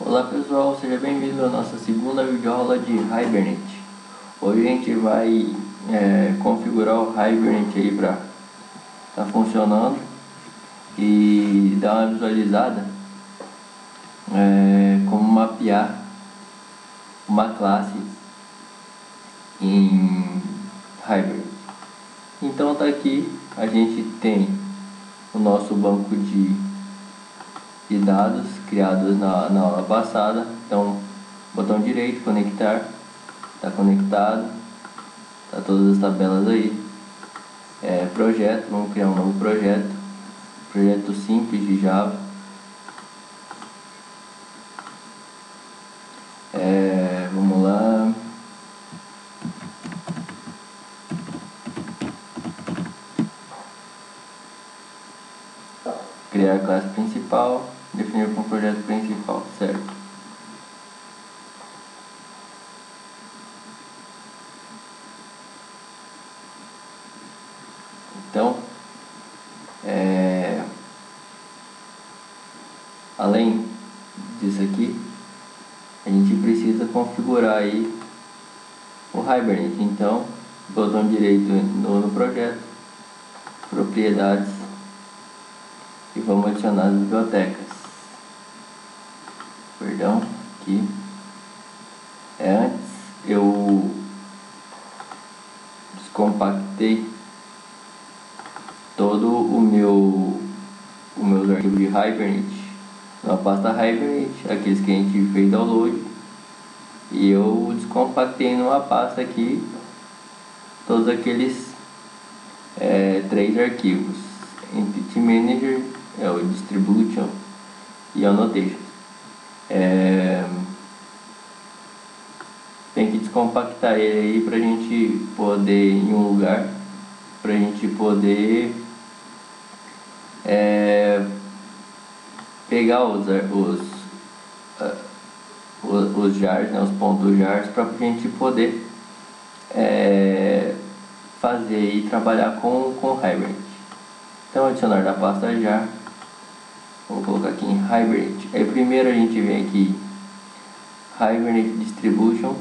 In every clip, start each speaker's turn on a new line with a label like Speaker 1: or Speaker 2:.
Speaker 1: Olá pessoal, seja bem-vindo à nossa segunda videoaula de Hibernate. Hoje a gente vai configurar o Hibernate aí para estar funcionando e dar uma visualizada como mapear uma classe em Hibernate. Então tá aqui, a gente tem o nosso banco de dados criados na aula passada. Então, botão direito, conectar, está conectado, tá todas as tabelas aí. Projeto, vamos criar um novo projeto simples de Java. Vamos lá. Criar a classe principal, definir como projeto principal, certo? Então, além disso aqui, a gente precisa configurar aí o Hibernate. Então, botão direito no projeto, propriedades, e vamos adicionar as bibliotecas. Perdão, aqui. Antes eu descompactei todo os meus arquivos de Hibernate na pasta Hibernate, aqueles que a gente fez download, e eu descompactei numa pasta aqui todos aqueles 3 arquivos: Entity Manager, o Distribution e Annotation. Tem que descompactar ele aí pra gente poder ir em um lugar, pra gente poder pegar os jars, né, os pontos dos jars, pra gente poder fazer e trabalhar com Hibernate. Então, adicionar da pasta jar, vamos colocar aqui em Hibernate. Aí primeiro a gente vem aqui Hibernate Distribution,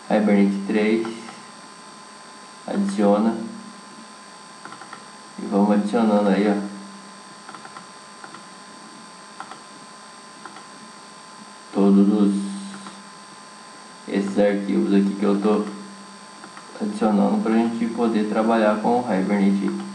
Speaker 1: Hibernate 3, adiciona, e vamos adicionando aí, ó, todos esses arquivos aqui que eu tô adicionando para a gente poder trabalhar com o Hibernate.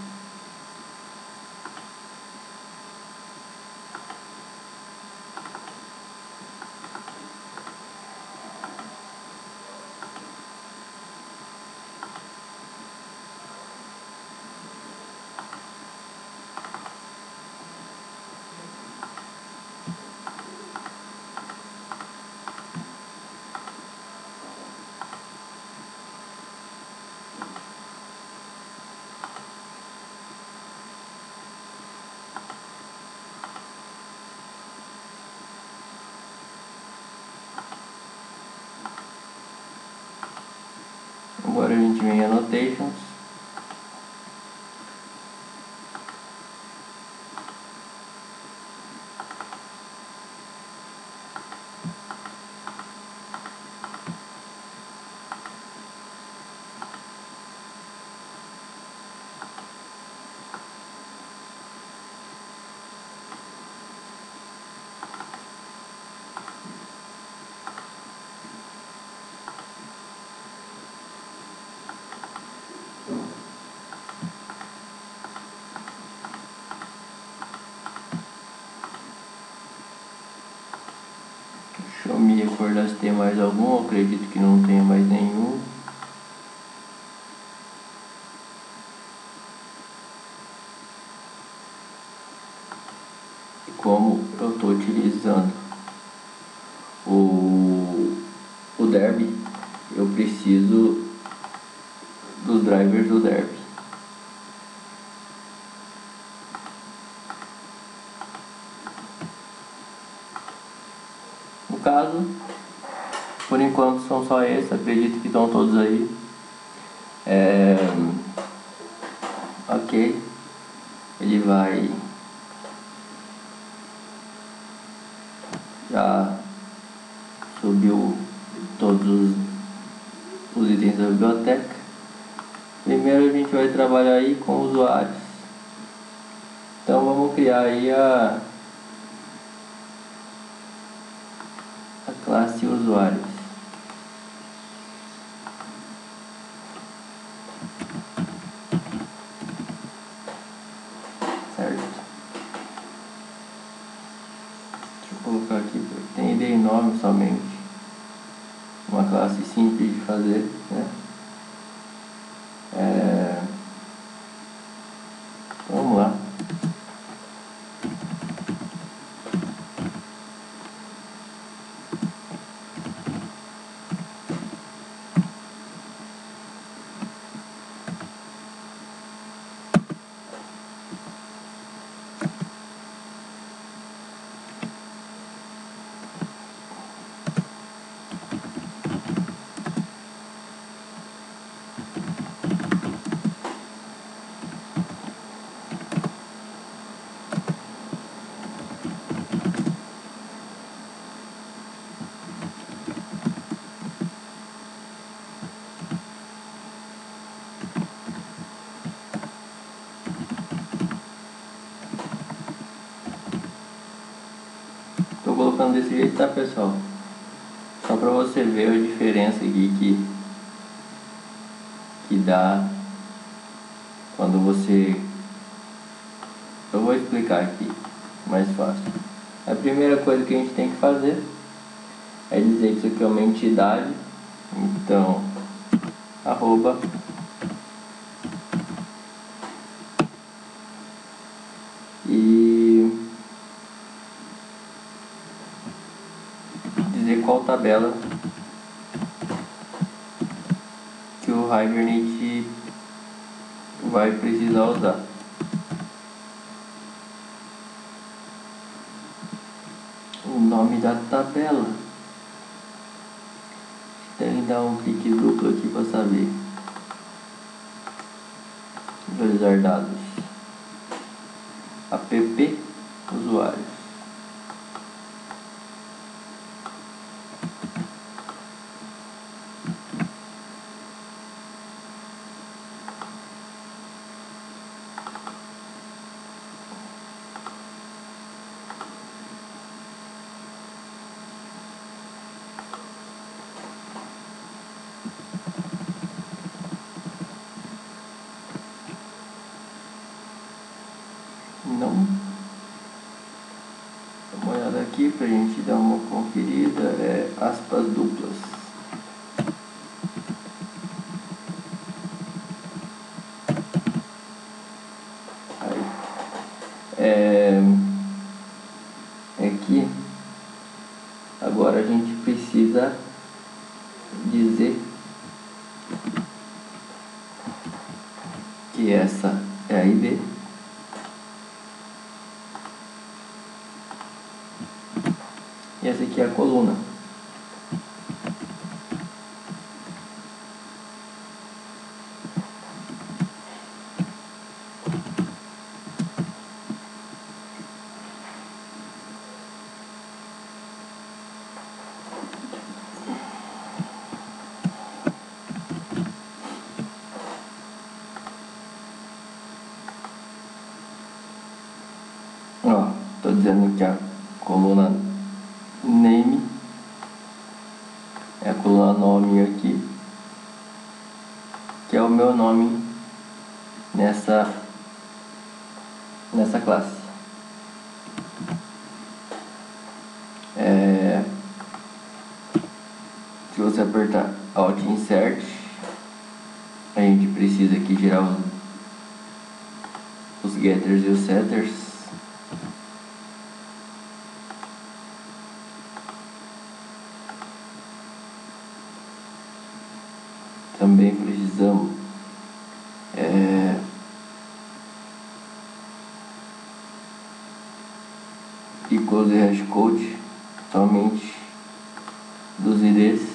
Speaker 1: Agora a gente vem em Annotations, deixa eu me recordar se tem mais algum. Eu acredito que não tenha mais nenhum. Como eu estou utilizando o Derby, eu preciso dos drivers do Derby. No caso, por enquanto são só esses, acredito que estão todos aí. Ok. ele vai já subiu todos os itens da biblioteca. Primeiro a gente vai trabalhar aí com usuários. Então vamos criar aí a classe usuários. Certo? Deixa eu colocar aqui, tem ID e nome somente. Uma classe simples de fazer, né? Vamos lá. Estou colocando desse jeito, tá, pessoal? Só para você ver a diferença aqui que dá quando você... Eu vou explicar aqui, mais fácil. A primeira coisa que a gente tem que fazer é dizer que isso aqui é uma entidade. Então, arroba e dizer qual tabela que o Hibernate vai precisar usar. O nome da tabela. Tem que dar um clique duplo aqui para saber. Visualizar dados. App usuários. Não. Dá uma olhada aqui pra gente dar uma conferida. É aspas duplas. Aqui agora a gente precisa dizer que essa é a ID e essa aqui é a coluna. Ó, tô dizendo que a coluna name é a coluna nome aqui, que é o meu nome nessa classe. Se você apertar Alt Insert, a gente precisa aqui gerar os getters e os setters. Também precisamos equals e hashcode somente dos IDs.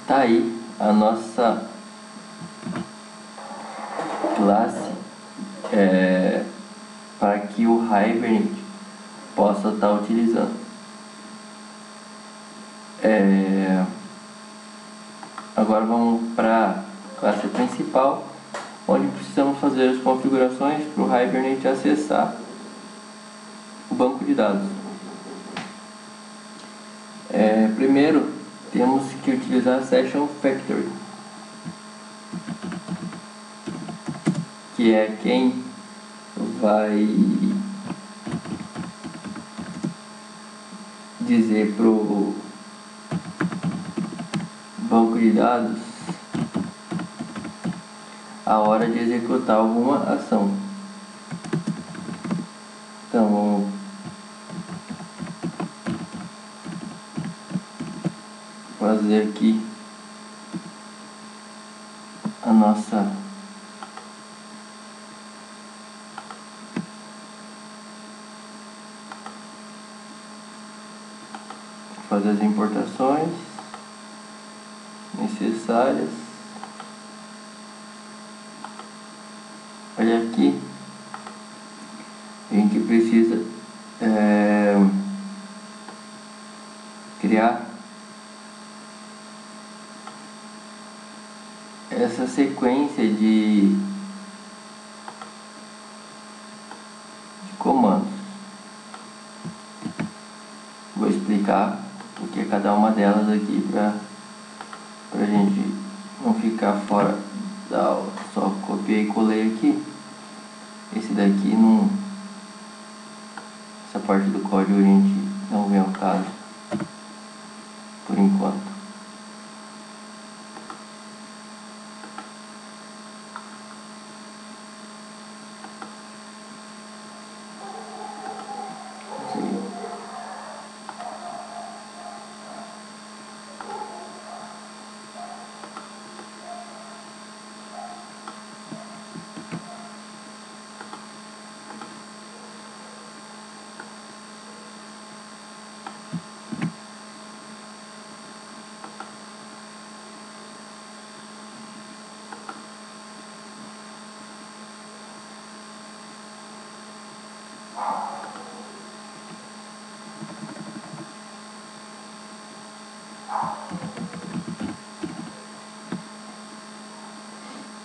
Speaker 1: Tá aí a nossa classe para que o Hibernate possa estar utilizando. Agora vamos para a classe principal, onde precisamos fazer as configurações para o Hibernate acessar o banco de dados. Primeiro temos que utilizar a Session Factory, que é quem vai dizer para o banco de dados a hora de executar alguma ação. Então vamos fazer aqui a nossa fazer as importações necessárias. Olha aqui, a gente precisa criar essa sequência de comandos. Vou explicar o que é cada uma delas aqui para a gente não ficar fora da aula. Só copiei e colei aqui. Esse daqui não, essa parte do código a gente não vem ao caso por enquanto.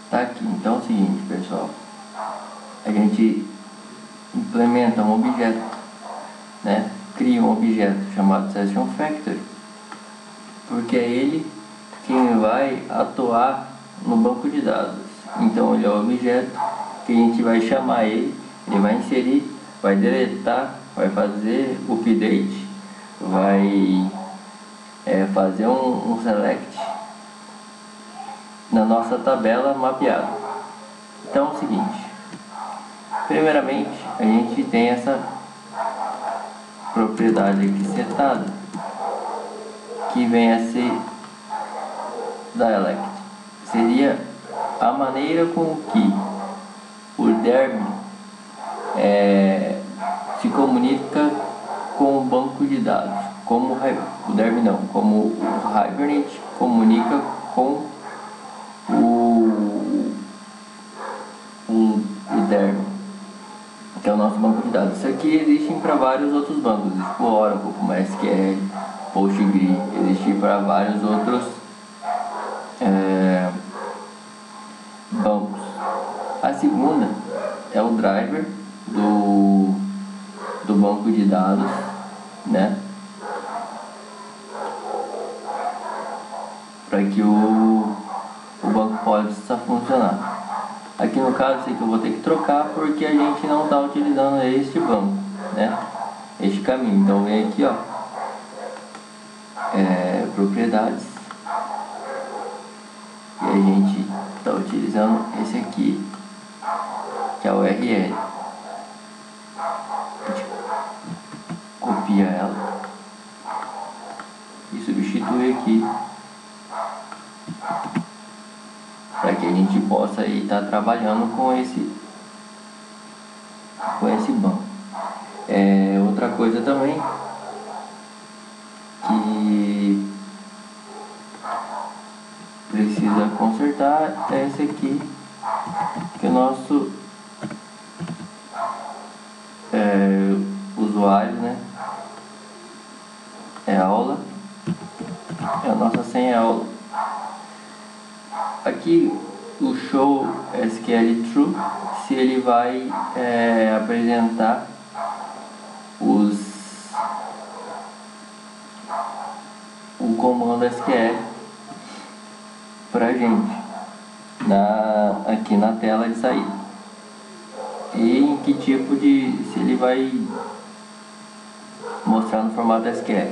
Speaker 1: Tá aqui. Então é o seguinte, pessoal, a gente implementa um objeto, né? Cria um objeto chamado Session Factory, porque é ele quem vai atuar no banco de dados. Então ele é o objeto que a gente vai chamar ele vai inserir, vai deletar, vai fazer o update, vai fazer um select na nossa tabela mapeada. Então é o seguinte, primeiramente a gente tem essa propriedade aqui setada, que vem a ser dialect. Seria a maneira com que o Derby se comunica com o banco de dados, como o Derby não, como o Hibernate comunica com o Derby, que é o nosso banco de dados. Isso aqui existe para vários outros bancos, existe para o Oracle, para o MySQL, PostgreSQL, existe para vários outros bancos. A segunda é o driver do banco de dados, né? Para que o banco possa funcionar. Aqui no caso, sei que eu vou ter que trocar porque a gente não está utilizando este banco, né? Este caminho. Então vem aqui, ó, propriedades, e a gente está utilizando esse aqui, que é o URL. A gente copia ela e substitui aqui, para que a gente possa estar trabalhando com esse banco. Outra coisa também que precisa consertar é esse aqui, que nosso usuário, né? É aula, é a nossa senha aula. Aqui o show SQL true, se ele vai apresentar o comando SQL pra gente aqui na tela de saída. E em que tipo se ele vai mostrar no formato SQL.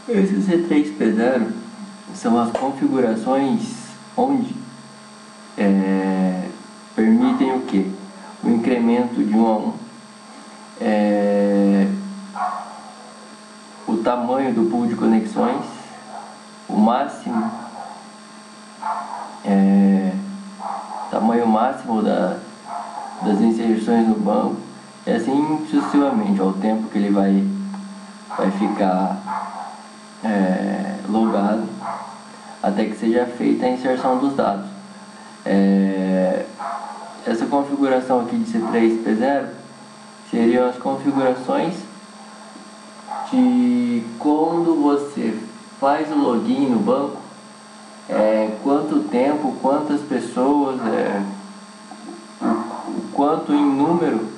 Speaker 1: Esse C3P0 são as configurações onde permitem o que? O incremento de 1 a 1, o tamanho do pool de conexões, o máximo, tamanho máximo das inserções no banco, e assim sucessivamente, ao tempo que ele vai ficar logado, até que seja feita a inserção dos dados. Essa configuração aqui de C3P0 seriam as configurações de quando você faz o login no banco, quanto tempo, quantas pessoas, o quanto em número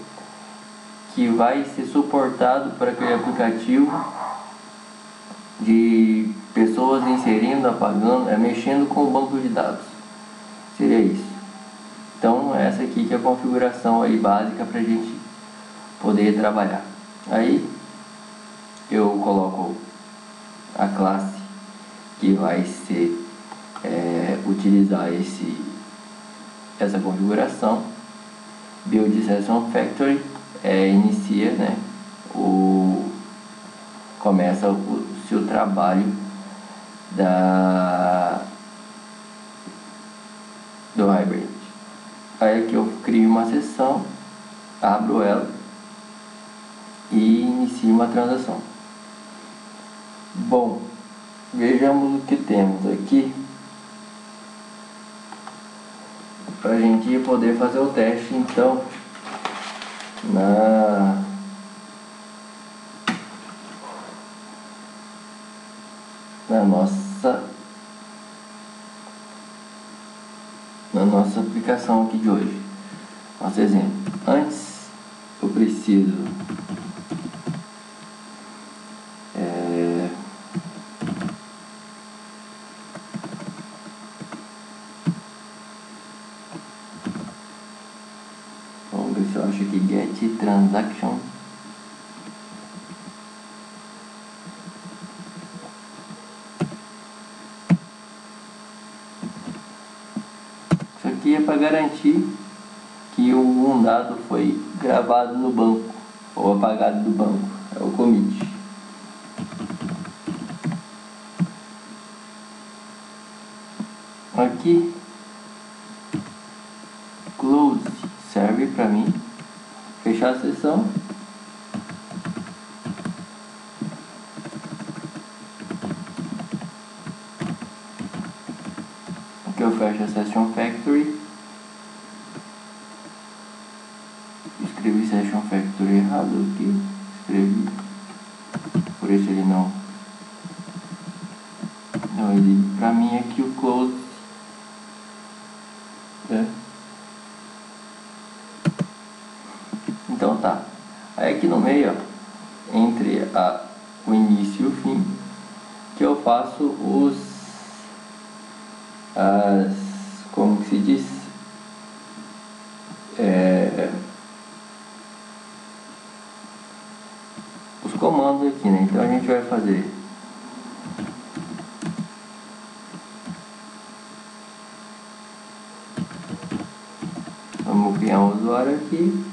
Speaker 1: que vai ser suportado para aquele aplicativo, de pessoas inserindo, apagando, mexendo com o banco de dados. Seria isso. Então essa aqui que é a configuração aí básica para a gente poder trabalhar. Aí eu coloco a classe que vai ser utilizar essa configuração. Build Session Factory inicia, né, começa o seu trabalho do Hibernate. Aí aqui eu crio uma sessão, abro ela e inicio uma transação. Bom, vejamos o que temos aqui para a gente poder fazer o teste. Então, na nossa aplicação aqui de hoje, nosso exemplo. Antes eu preciso vamos ver se eu acho aqui get transaction. Isso aqui é para garantir que um dado foi gravado no banco ou apagado do banco, é o commit. Aqui close serve para mim fechar a sessão. Aqui eu fecho a Session Factory. Escrevi Session Factory errado aqui. Escrevi. Por isso ele não exibe para mim aqui o close. Então tá. Aí aqui no meio, ó, entre o início e o fim, que eu faço como que se diz? Os comandos aqui, né? Então a gente vai fazer vamos criar um usuário aqui.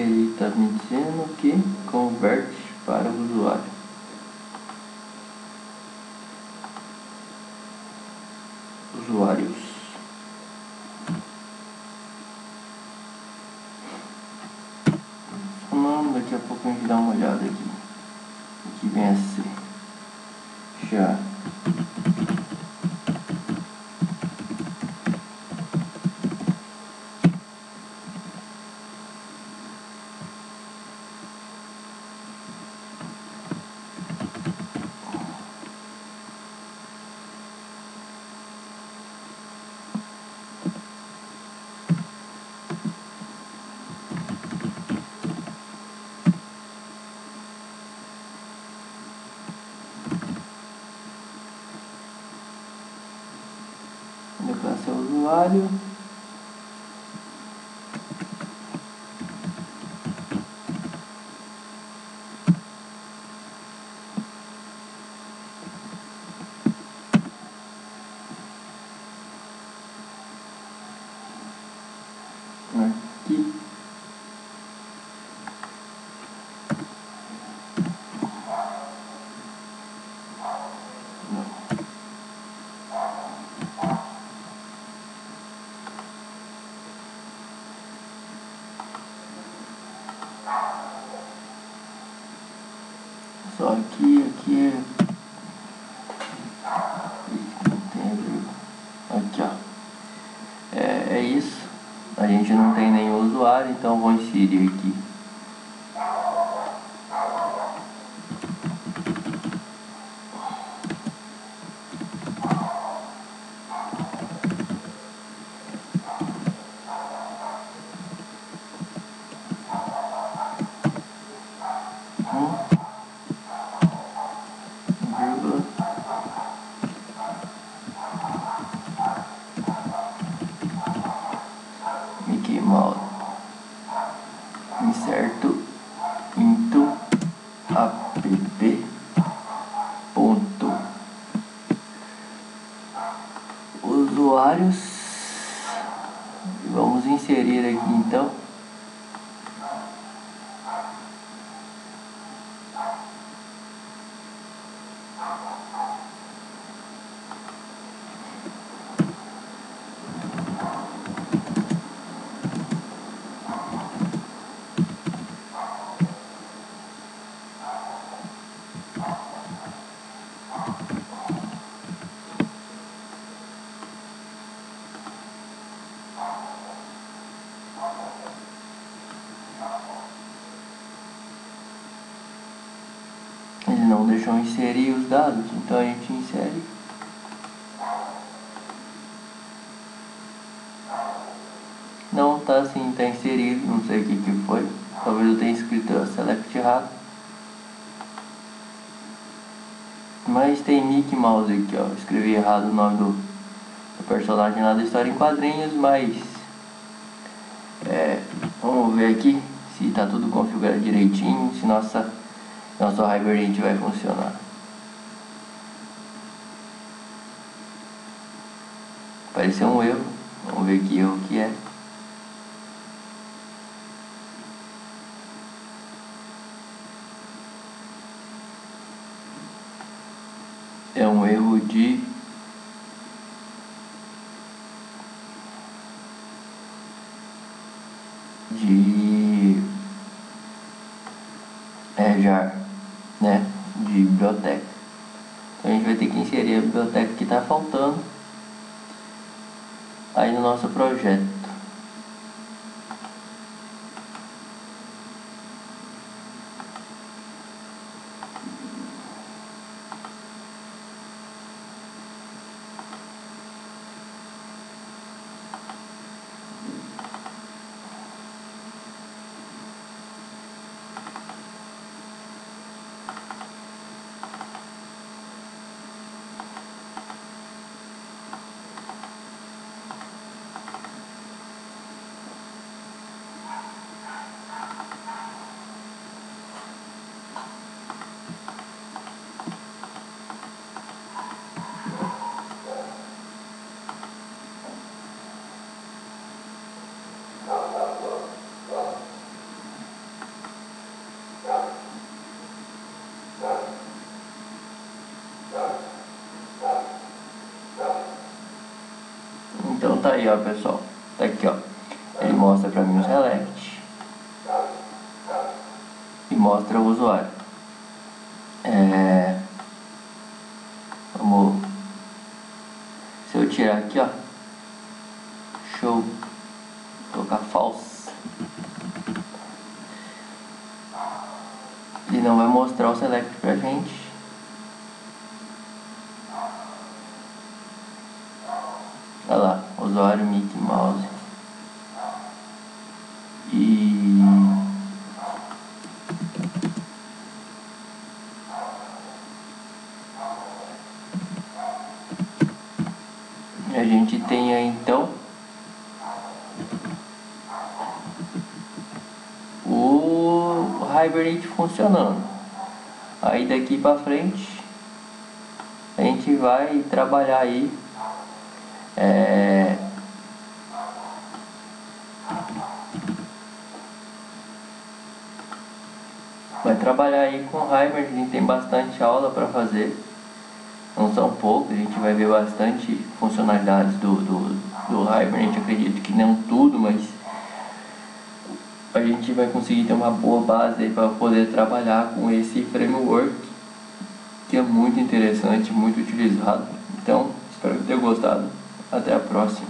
Speaker 1: ele está me dizendo que converte para o usuário. Usuários. Não, daqui a pouco a gente dá uma olhada aqui. O que vem a ser. Já. Classe é usuário. Aqui. Só aqui não tem, aqui ó, é isso, a gente não tem nenhum usuário, então vou inserir aqui vírgula Mickey Mouse inserto into app ponto usuários. Vamos inserir aqui então ele não deixou inserir os dados, então a gente insere. Não tá assim, tá inserido, não sei o que foi. Talvez eu tenha escrito select errado. Mas tem Mickey Mouse aqui, ó. Escrevi errado o nome do personagem lá da história em quadrinhos, mas vamos ver aqui se tá tudo configurado direitinho, se nosso Hibernate vai funcionar. Apareceu um erro, vamos ver que erro que é. É um erro de jar, né, de biblioteca. Então a gente vai ter que inserir a biblioteca que está faltando aí no nosso projeto. tá aí, ó, pessoal. Tá aqui, ó. Ele mostra pra mim o select e mostra o usuário. Vamos... Se eu tirar aqui, ó, show, colocar false, ele não vai mostrar o select pra gente. Olha lá, usuário Mickey Mouse. E a gente tem aí então o Hibernate funcionando. Aí daqui pra frente a gente vai trabalhar aí com o Hibernate. A gente tem bastante aula para fazer, não são poucas, a gente vai ver bastante funcionalidades do Hibernate. Acredito que não tudo, mas a gente vai conseguir ter uma boa base para poder trabalhar com esse framework, que é muito interessante, muito utilizado. Então, espero que tenha gostado. Até a próxima.